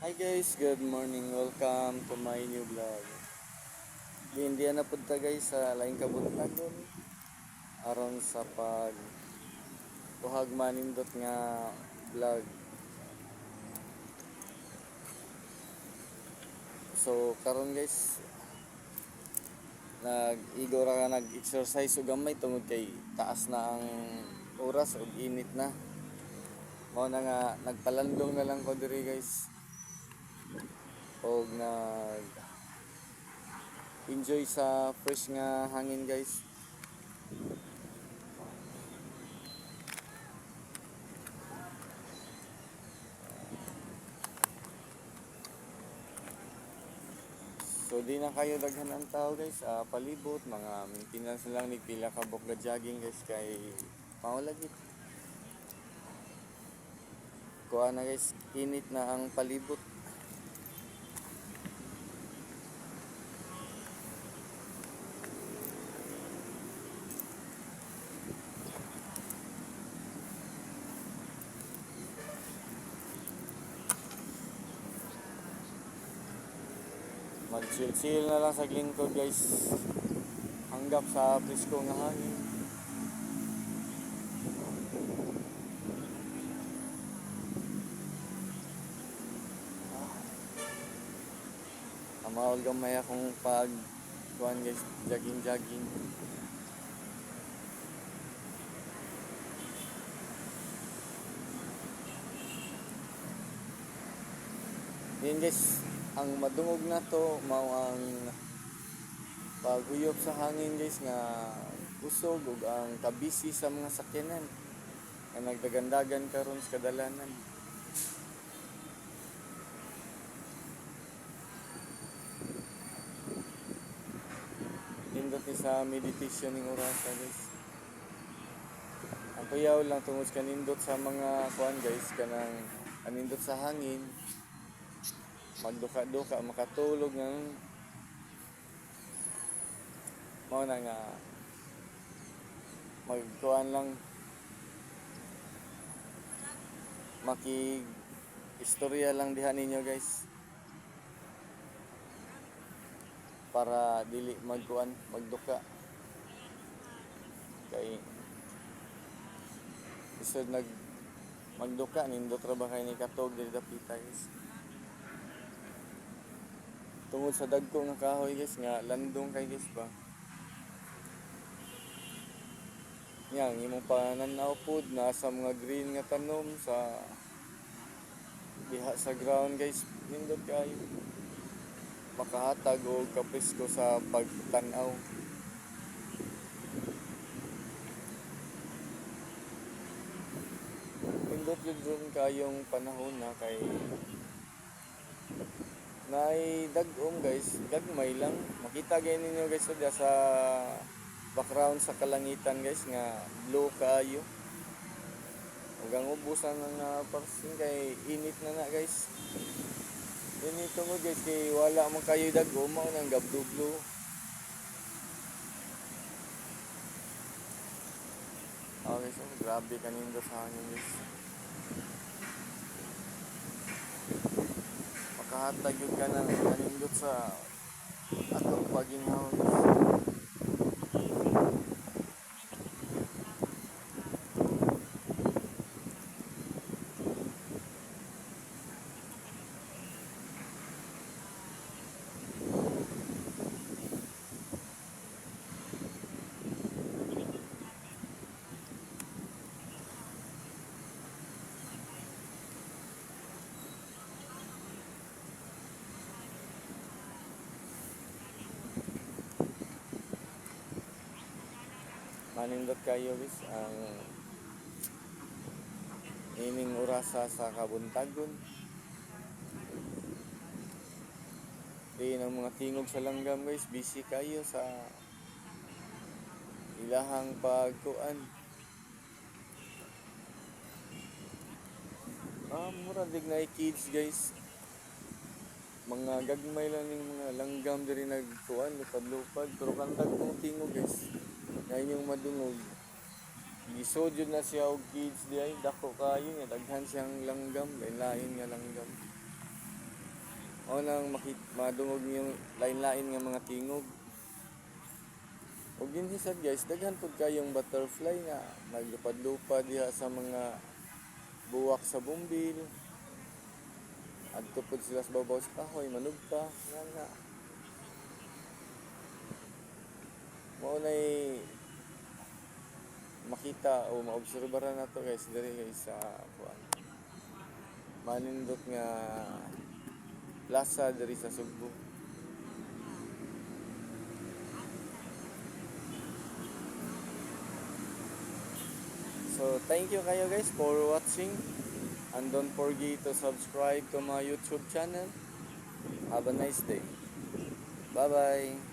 Hi guys, good morning. Welcome to my new vlog. Hindi na punta guys sa laing kabuntagon aron sa pag buhag manindot nga vlog. So karon guys, nag-igora ka nag-exercise ug gamay tungod kay taas na ang oras ug init na. Mao na nga nagpalandong na lang ko diri guys. Og nag enjoy sa fresh nga hangin guys. So di na kayo daghan ang tao guys, palibot mga maintenance lang ni pila ka bukla jogging guys kay maulagit. Kuha na guys, init na ang palibot. Mag-chill na lang sa lingkod guys. Hanggap sa presko nga hangin. Amaol gamay akong pag kuhan guys, jogging. Yan guys, ang madungog na to mao ang paghuyop sa hangin guys nga usog ug ang kabisi sa mga sakyanan nga nagdagandagan karon sa kadalanan. Nindot ni sa meditation ning oras guys. Ang kuyaw lang tungod kanindot sa mga kuan guys kanang anindot sa hangin magduka-duka makatulog ng mao na nga magkuan lang makig istorya lang diha ninyo guys para dili magkuan magduka kay isod magduka nindot ra ba kay ni katog dili dapita guys tungod sa dagko nga kahoy guys nga landong kay guys ba yang imong pananaw pod nasa mga green nga tanom sa diha sa ground guys nindot kayo makahatag og kaprisko sa pagtanaw. Nindot yun kayong panahon na kay nay dagom guys gagmay lang makita gyud ninyo guys sa background sa kalangitan guys nga blue kaayo ug ang ubusan na parsin kay init na guys init mo guys kay wala man kayo dagom mao nang gabdublo. Okay, so grabe kanindo sa hangin guys makahatag yun ka ng kanindot sa atong paginhaon. Manindot kayo guys ang ining orasa sa kabuntagon di ng mga tingog sa langgam guys busy kayo sa ilahang pagkuan mura dig na kids guys mga gagmay lang ning mga langgam diri nagkuan lupad-lupad pero kandag kong tingog guys ngayon yung madungog gisod na siya og kids di ay dako kayo nga daghan siyang langgam lain-lain nga langgam mao nang madungog yung lain-lain nga mga tingog. Ug dinhi sad guys, daghan pud kayong butterfly nga naglupad-lupad diha sa mga buwak sa bumbil. Adto pud sila sa babaw sa kahoy, manugpa, nga. Mao nay makita o maobserbahan nato guys diri guys sa kuan. Manindot nga plaza diri sa Sugbo. So, thank you kayo guys for watching. And don't forget to subscribe to my YouTube channel. Have a nice day. Bye-bye.